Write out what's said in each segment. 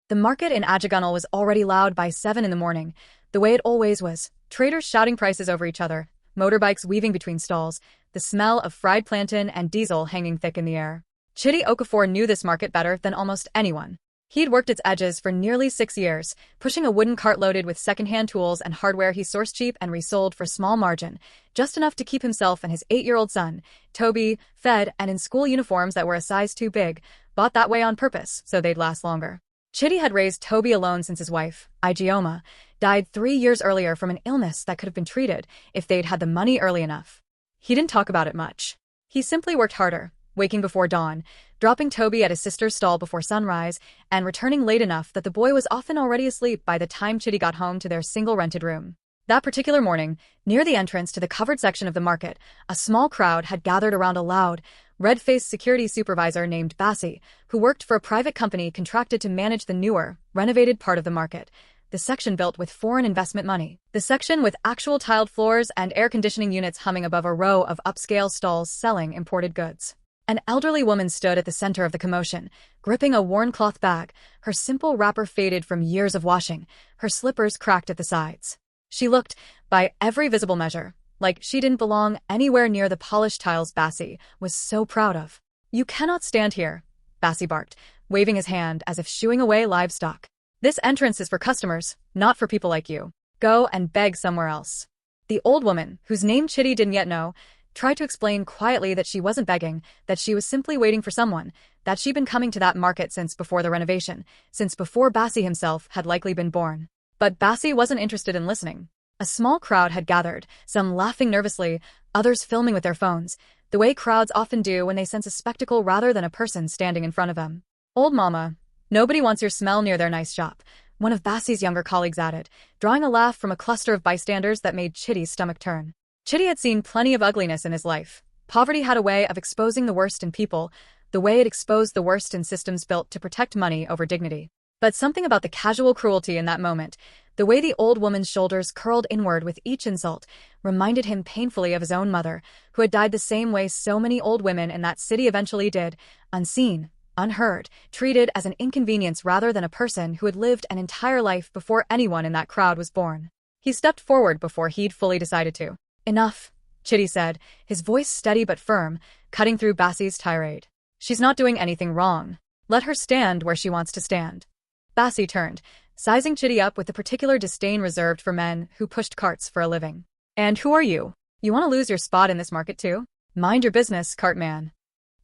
The market in Ajagunal was already loud by 7 in the morning, the way it always was. Traders shouting prices over each other, motorbikes weaving between stalls, the smell of fried plantain and diesel hanging thick in the air. Chidi Okafor knew this market better than almost anyone. He'd worked its edges for nearly 6 years, pushing a wooden cart loaded with second-hand tools and hardware he sourced cheap and resold for small margin, just enough to keep himself and his 8-year-old son, Toby, fed and in school uniforms that were a size too big, bought that way on purpose so they'd last longer. Chidi had raised Toby alone since his wife, Ijeoma, died 3 years earlier from an illness that could have been treated if they'd had the money early enough. He didn't talk about it much. He simply worked harder, waking before dawn, dropping Toby at his sister's stall before sunrise, and returning late enough that the boy was often already asleep by the time Chidi got home to their single rented room. That particular morning, near the entrance to the covered section of the market, a small crowd had gathered around a loud, red-faced security supervisor named Bassi, who worked for a private company contracted to manage the newer, renovated part of the market, the section built with foreign investment money. The section with actual tiled floors and air conditioning units humming above a row of upscale stalls selling imported goods. An elderly woman stood at the center of the commotion, gripping a worn cloth bag, her simple wrapper faded from years of washing, her slippers cracked at the sides. She looked, by every visible measure, like she didn't belong anywhere near the polished tiles Bassi was so proud of. "You cannot stand here," Bassi barked, waving his hand as if shooing away livestock. "This entrance is for customers, not for people like you. Go and beg somewhere else." The old woman, whose name Chidi didn't yet know, tried to explain quietly that she wasn't begging, that she was simply waiting for someone, that she'd been coming to that market since before the renovation, since before Bassi himself had likely been born. But Bassi wasn't interested in listening. A small crowd had gathered, some laughing nervously, others filming with their phones, the way crowds often do when they sense a spectacle rather than a person standing in front of them. "Old mama, nobody wants your smell near their nice shop," one of Bassi's younger colleagues added, drawing a laugh from a cluster of bystanders that made Chidi's stomach turn. Chidi had seen plenty of ugliness in his life. Poverty had a way of exposing the worst in people, the way it exposed the worst in systems built to protect money over dignity. But something about the casual cruelty in that moment, the way the old woman's shoulders curled inward with each insult, reminded him painfully of his own mother, who had died the same way so many old women in that city eventually did, unseen, unheard, treated as an inconvenience rather than a person who had lived an entire life before anyone in that crowd was born. He stepped forward before he'd fully decided to. "Enough," Chidi said, his voice steady but firm, cutting through Bassi's tirade. "She's not doing anything wrong. Let her stand where she wants to stand." Bassi turned, sizing Chidi up with the particular disdain reserved for men who pushed carts for a living. "And who are you? You want to lose your spot in this market too? Mind your business, cartman."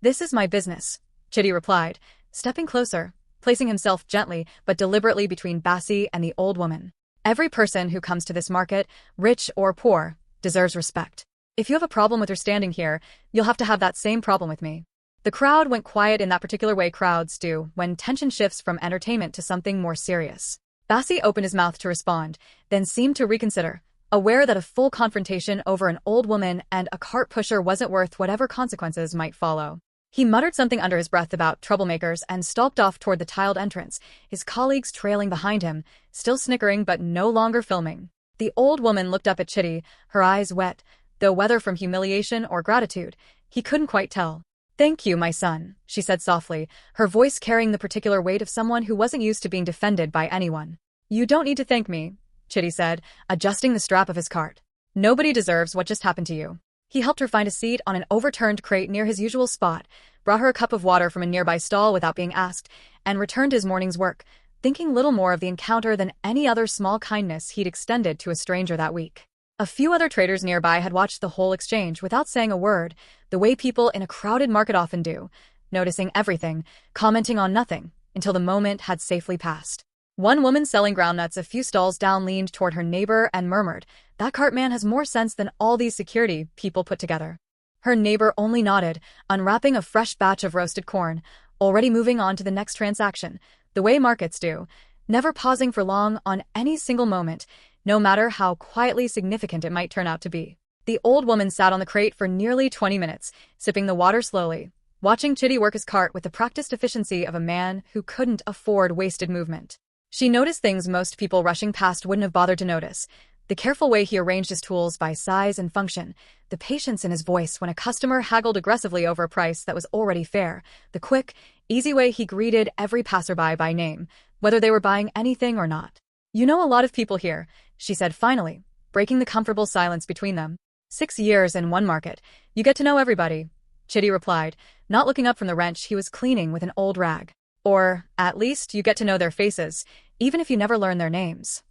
"This is my business," Chidi replied, stepping closer, placing himself gently but deliberately between Bassi and the old woman. "Every person who comes to this market, rich or poor, deserves respect. If you have a problem with her standing here, you'll have to have that same problem with me." The crowd went quiet in that particular way crowds do when tension shifts from entertainment to something more serious. Bassi opened his mouth to respond, then seemed to reconsider, aware that a full confrontation over an old woman and a cart pusher wasn't worth whatever consequences might follow. He muttered something under his breath about troublemakers and stalked off toward the tiled entrance, his colleagues trailing behind him, still snickering but no longer filming. The old woman looked up at Chidi, her eyes wet, though whether from humiliation or gratitude, he couldn't quite tell. "Thank you, my son," she said softly, her voice carrying the particular weight of someone who wasn't used to being defended by anyone. "You don't need to thank me," Chidi said, adjusting the strap of his cart. "Nobody deserves what just happened to you." He helped her find a seat on an overturned crate near his usual spot, brought her a cup of water from a nearby stall without being asked, and returned to his morning's work, thinking little more of the encounter than any other small kindness he'd extended to a stranger that week. A few other traders nearby had watched the whole exchange without saying a word, the way people in a crowded market often do, noticing everything, commenting on nothing, until the moment had safely passed. One woman selling groundnuts a few stalls down leaned toward her neighbor and murmured, "That cartman has more sense than all these security people put together." Her neighbor only nodded, unwrapping a fresh batch of roasted corn, already moving on to the next transaction, the way markets do, never pausing for long on any single moment, no matter how quietly significant it might turn out to be. The old woman sat on the crate for nearly 20 minutes, sipping the water slowly, watching Chidi work his cart with the practiced efficiency of a man who couldn't afford wasted movement. She noticed things most people rushing past wouldn't have bothered to notice. The careful way he arranged his tools by size and function, the patience in his voice when a customer haggled aggressively over a price that was already fair, the quick, easy way he greeted every passerby by name, whether they were buying anything or not. "You know a lot of people here," she said finally, breaking the comfortable silence between them. "6 years in one market. You get to know everybody," Chitty replied, not looking up from the wrench he was cleaning with an old rag. "Or, at least, you get to know their faces, even if you never learn their names."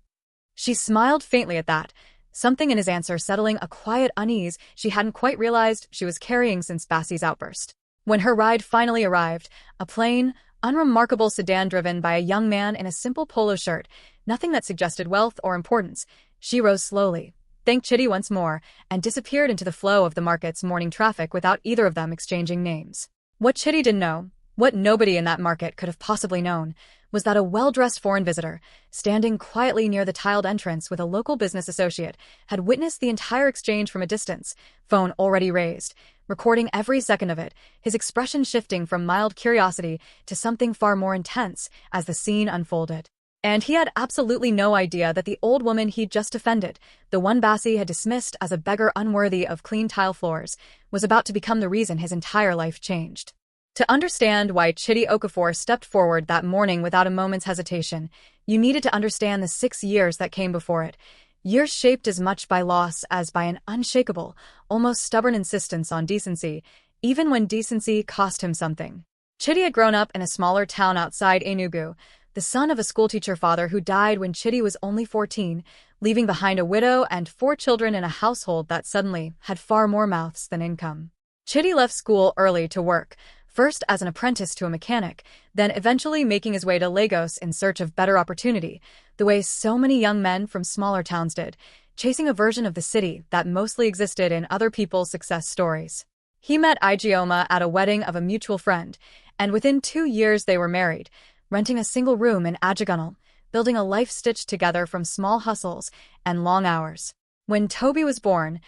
She smiled faintly at that, something in his answer settling a quiet unease she hadn't quite realized she was carrying since Bassie's outburst. When her ride finally arrived, a plain, unremarkable sedan driven by a young man in a simple polo shirt, nothing that suggested wealth or importance, she rose slowly, thanked Chitty once more, and disappeared into the flow of the market's morning traffic without either of them exchanging names. What Chitty didn't know, what nobody in that market could have possibly known, was that a well-dressed foreign visitor, standing quietly near the tiled entrance with a local business associate, had witnessed the entire exchange from a distance, phone already raised, recording every second of it, his expression shifting from mild curiosity to something far more intense as the scene unfolded. And he had absolutely no idea that the old woman he'd just offended, the one Bassie had dismissed as a beggar unworthy of clean tile floors, was about to become the reason his entire life changed. To understand why Chitty Okafor stepped forward that morning without a moment's hesitation, you needed to understand the 6 years that came before it, years shaped as much by loss as by an unshakable, almost stubborn insistence on decency, even when decency cost him something. Chitty had grown up in a smaller town outside Enugu, the son of a schoolteacher father who died when Chitty was only 14, leaving behind a widow and 4 children in a household that suddenly had far more mouths than income. Chitty left school early to work, first as an apprentice to a mechanic, then eventually making his way to Lagos in search of better opportunity, the way so many young men from smaller towns did, chasing a version of the city that mostly existed in other people's success stories. He met Ijeoma at a wedding of a mutual friend, and within 2 years they were married, renting a single room in Ajagunal, building a life stitched together from small hustles and long hours. When Toby was born,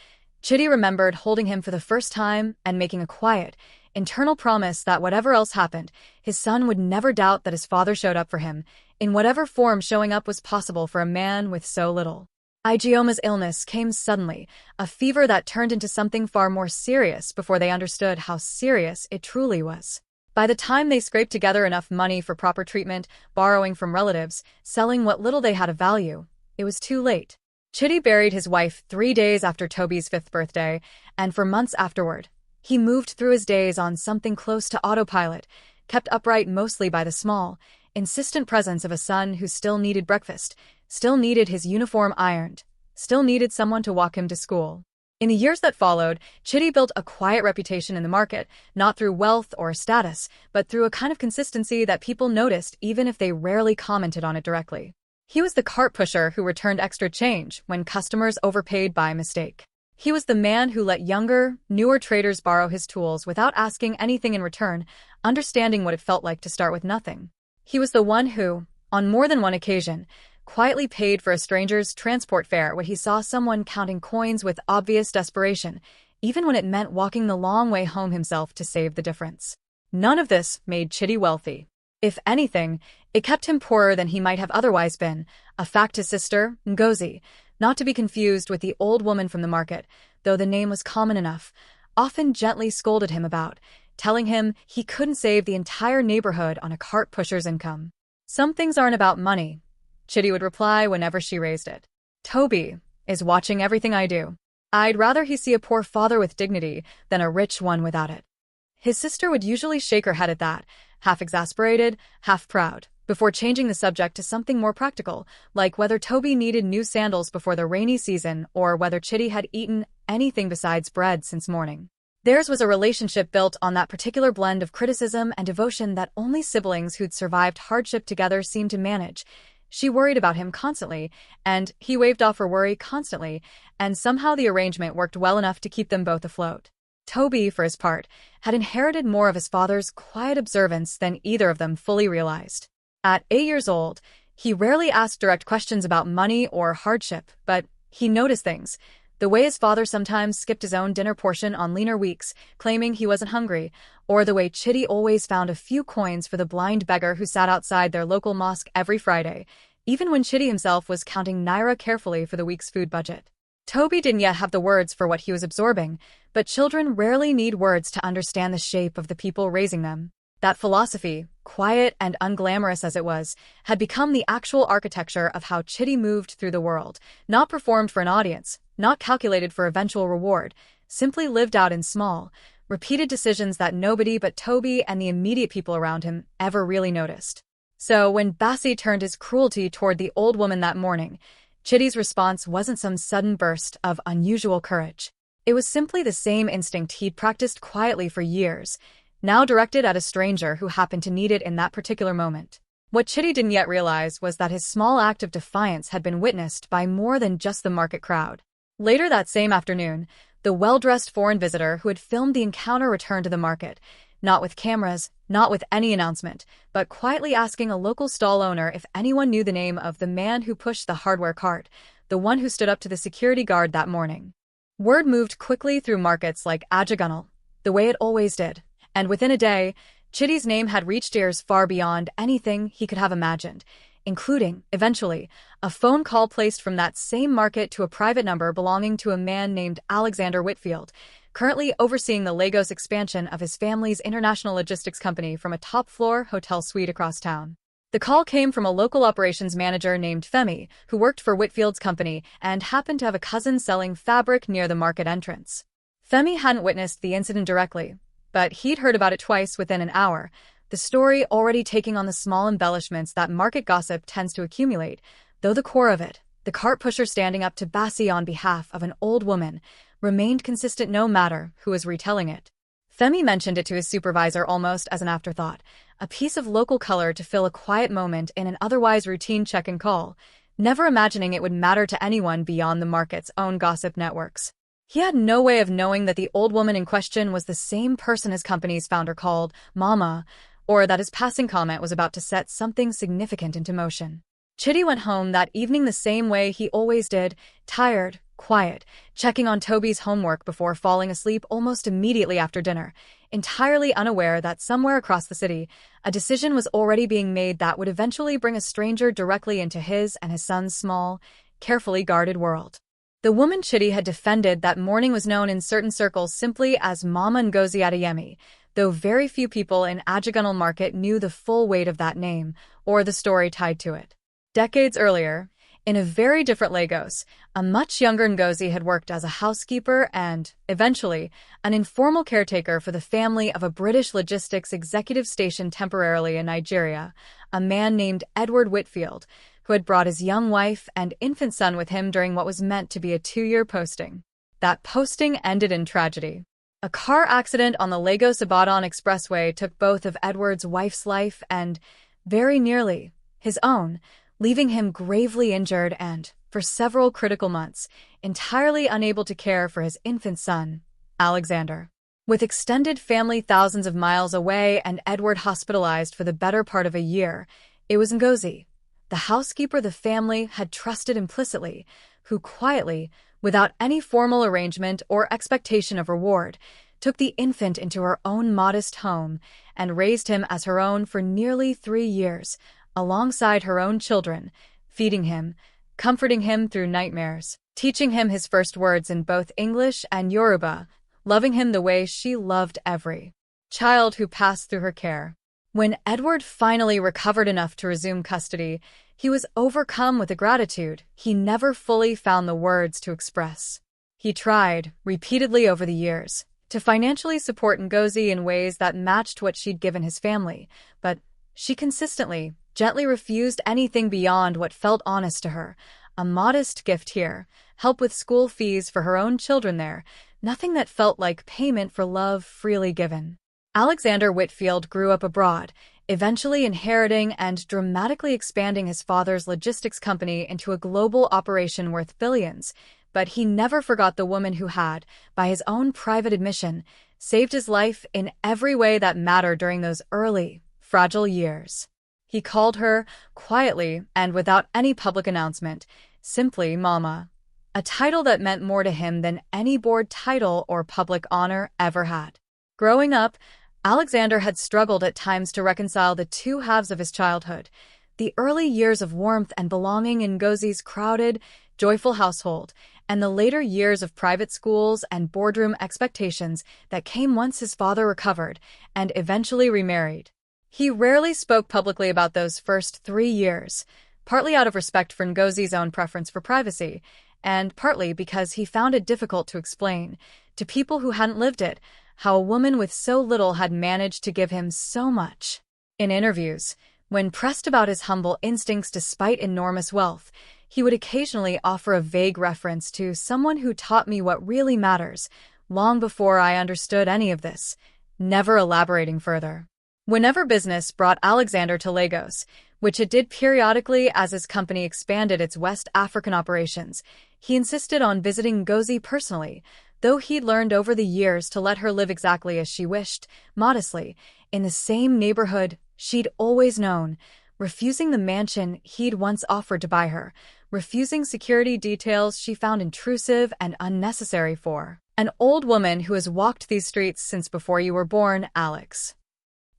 Chitty remembered holding him for the first time and making a quiet, internal promise that whatever else happened, his son would never doubt that his father showed up for him, in whatever form showing up was possible for a man with so little. Ijeoma's illness came suddenly, a fever that turned into something far more serious before they understood how serious it truly was. By the time they scraped together enough money for proper treatment, borrowing from relatives, selling what little they had of value, it was too late. Chitty buried his wife 3 days after Toby's 5th birthday, and for months afterward, he moved through his days on something close to autopilot, kept upright mostly by the small, insistent presence of a son who still needed breakfast, still needed his uniform ironed, still needed someone to walk him to school. In the years that followed, Chitty built a quiet reputation in the market, not through wealth or status, but through a kind of consistency that people noticed even if they rarely commented on it directly. He was the cart pusher who returned extra change when customers overpaid by mistake. He was the man who let younger, newer traders borrow his tools without asking anything in return, understanding what it felt like to start with nothing. He was the one who, on more than one occasion, quietly paid for a stranger's transport fare when he saw someone counting coins with obvious desperation, even when it meant walking the long way home himself to save the difference. None of this made Chitty wealthy. If anything, it kept him poorer than he might have otherwise been, a fact his sister, Ngozi, not to be confused with the old woman from the market, though the name was common enough, often gently scolded him about, telling him he couldn't save the entire neighborhood on a cart pusher's income. "Some things aren't about money," Chitty would reply whenever she raised it. "Toby is watching everything I do. I'd rather he see a poor father with dignity than a rich one without it." His sister would usually shake her head at that, half exasperated, half proud, before changing the subject to something more practical, like whether Toby needed new sandals before the rainy season or whether Chitty had eaten anything besides bread since morning. Theirs was a relationship built on that particular blend of criticism and devotion that only siblings who'd survived hardship together seemed to manage. She worried about him constantly, and he waved off her worry constantly, and somehow the arrangement worked well enough to keep them both afloat. Toby, for his part, had inherited more of his father's quiet observance than either of them fully realized. At 8 years old, he rarely asked direct questions about money or hardship, but he noticed things. The way his father sometimes skipped his own dinner portion on leaner weeks, claiming he wasn't hungry, or the way Chitty always found a few coins for the blind beggar who sat outside their local mosque every Friday, even when Chitty himself was counting naira carefully for the week's food budget. Toby didn't yet have the words for what he was absorbing, but children rarely need words to understand the shape of the people raising them. That philosophy, quiet and unglamorous as it was, had become the actual architecture of how Chitty moved through the world, not performed for an audience, not calculated for eventual reward, simply lived out in small, repeated decisions that nobody but Toby and the immediate people around him ever really noticed. So when Bassie turned his cruelty toward the old woman that morning, Chitty's response wasn't some sudden burst of unusual courage. It was simply the same instinct he'd practiced quietly for years, now directed at a stranger who happened to need it in that particular moment. What Chitty didn't yet realize was that his small act of defiance had been witnessed by more than just the market crowd. Later that same afternoon, the well-dressed foreign visitor who had filmed the encounter returned to the market, not with cameras, not with any announcement, but quietly asking a local stall owner if anyone knew the name of the man who pushed the hardware cart, the one who stood up to the security guard that morning. Word moved quickly through markets like Ajagunal, the way it always did, and within a day, Chitty's name had reached ears far beyond anything he could have imagined, including, eventually, a phone call placed from that same market to a private number belonging to a man named Alexander Whitfield, currently overseeing the Lagos expansion of his family's international logistics company from a top-floor hotel suite across town. The call came from a local operations manager named Femi, who worked for Whitfield's company and happened to have a cousin selling fabric near the market entrance. Femi hadn't witnessed the incident directly, but he'd heard about it twice within an hour, the story already taking on the small embellishments that market gossip tends to accumulate, though the core of it, the cart pusher standing up to Bassie on behalf of an old woman, remained consistent no matter who was retelling it. Femi mentioned it to his supervisor almost as an afterthought, a piece of local color to fill a quiet moment in an otherwise routine check-in call, never imagining it would matter to anyone beyond the market's own gossip networks. He had no way of knowing that the old woman in question was the same person his company's founder called Mama, or that his passing comment was about to set something significant into motion. Chitty went home that evening the same way he always did, tired, quiet, checking on Toby's homework before falling asleep almost immediately after dinner, entirely unaware that somewhere across the city, a decision was already being made that would eventually bring a stranger directly into his and his son's small, carefully guarded world. The woman Chitty had defended that morning was known in certain circles simply as Mama Ngozi Adeyemi, though very few people in Ajagunal Market knew the full weight of that name, or the story tied to it. Decades earlier, in a very different Lagos, a much younger Ngozi had worked as a housekeeper and, eventually, an informal caretaker for the family of a British logistics executive stationed temporarily in Nigeria, a man named Edward Whitfield, who had brought his young wife and infant son with him during what was meant to be a 2-year posting. That posting ended in tragedy. A car accident on the Lagos-Ibadan Expressway took both of Edward's wife's life and, very nearly, his own, leaving him gravely injured and, for several critical months, entirely unable to care for his infant son, Alexander. With extended family thousands of miles away and Edward hospitalized for the better part of a year, it was Ngozi, the housekeeper the family had trusted implicitly, who quietly, without any formal arrangement or expectation of reward, took the infant into her own modest home and raised him as her own for nearly 3 years, alongside her own children, feeding him, comforting him through nightmares, teaching him his first words in both English and Yoruba, loving him the way she loved every child who passed through her care. When Edward finally recovered enough to resume custody, he was overcome with a gratitude he never fully found the words to express. He tried, repeatedly over the years, to financially support Ngozi in ways that matched what she'd given his family, but she consistently, gently refused anything beyond what felt honest to her, a modest gift here, help with school fees for her own children there, nothing that felt like payment for love freely given. Alexander Whitfield grew up abroad, eventually inheriting and dramatically expanding his father's logistics company into a global operation worth billions, but he never forgot the woman who had, by his own private admission, saved his life in every way that mattered during those early, fragile years. He called her, quietly and without any public announcement, simply Mama, a title that meant more to him than any board title or public honor ever had. Growing up, Alexander had struggled at times to reconcile the two halves of his childhood, the early years of warmth and belonging in Ngozi's crowded, joyful household, and the later years of private schools and boardroom expectations that came once his father recovered and eventually remarried. He rarely spoke publicly about those first 3 years, partly out of respect for Ngozi's own preference for privacy, and partly because he found it difficult to explain, to people who hadn't lived it, how a woman with so little had managed to give him so much. In interviews, when pressed about his humble instincts despite enormous wealth, he would occasionally offer a vague reference to someone who taught me what really matters, long before I understood any of this, never elaborating further. Whenever business brought Alexander to Lagos, which it did periodically as his company expanded its West African operations, he insisted on visiting Ngozi personally, though he'd learned over the years to let her live exactly as she wished, modestly, in the same neighborhood she'd always known, refusing the mansion he'd once offered to buy her, refusing security details she found intrusive and unnecessary for an old woman who has walked these streets since before you were born, Alex.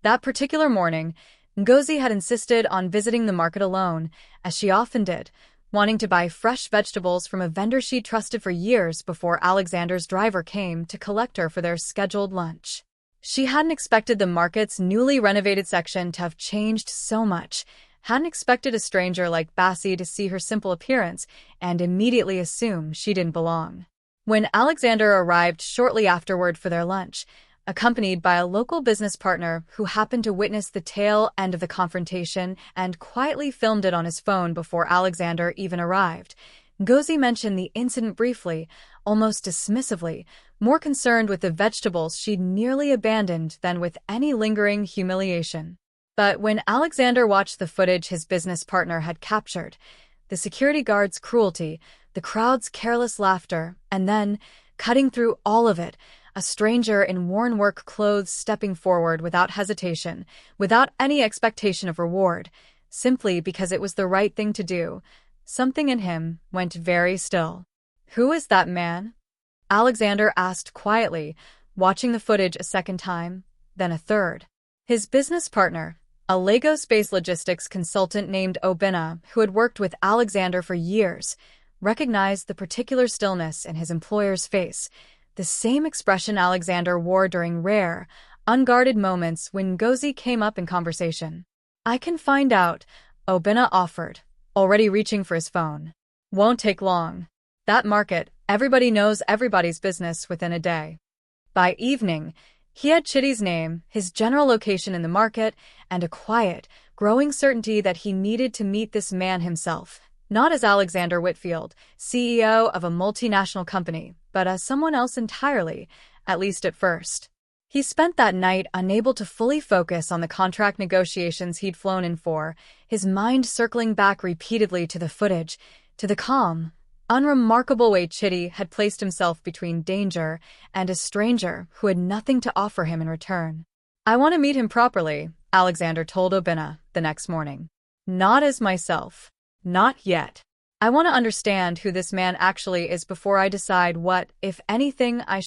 That particular morning, Ngozi had insisted on visiting the market alone, as she often did, wanting to buy fresh vegetables from a vendor she'd trusted for years before Alexander's driver came to collect her for their scheduled lunch. She hadn't expected the market's newly renovated section to have changed so much, hadn't expected a stranger like Bassie to see her simple appearance and immediately assume she didn't belong. When Alexander arrived shortly afterward for their lunch, accompanied by a local business partner who happened to witness the tail end of the confrontation and quietly filmed it on his phone before Alexander even arrived, Ngozi mentioned the incident briefly, almost dismissively, more concerned with the vegetables she'd nearly abandoned than with any lingering humiliation. But when Alexander watched the footage his business partner had captured, the security guard's cruelty, the crowd's careless laughter, and then, cutting through all of it, a stranger in worn work clothes stepping forward without hesitation, without any expectation of reward, simply because it was the right thing to do, something in him went very still. "Who is that man?" Alexander asked quietly, watching the footage a second time, then a third. His business partner, a Lagos-based logistics consultant named Obinna, who had worked with Alexander for years, recognized the particular stillness in his employer's face, the same expression Alexander wore during rare, unguarded moments when Ngozi came up in conversation. "I can find out," Obinna offered, already reaching for his phone. "Won't take long. That market, everybody knows everybody's business within a day." By evening, he had Chitty's name, his general location in the market, and a quiet, growing certainty that he needed to meet this man himself, not as Alexander Whitfield, CEO of a multinational company, but as someone else entirely, at least at first. He spent that night unable to fully focus on the contract negotiations he'd flown in for, his mind circling back repeatedly to the footage, to the calm, unremarkable way Chitty had placed himself between danger and a stranger who had nothing to offer him in return. "I want to meet him properly," Alexander told Obinna the next morning. "Not as myself. Not yet. I want to understand who this man actually is before I decide what, if anything, I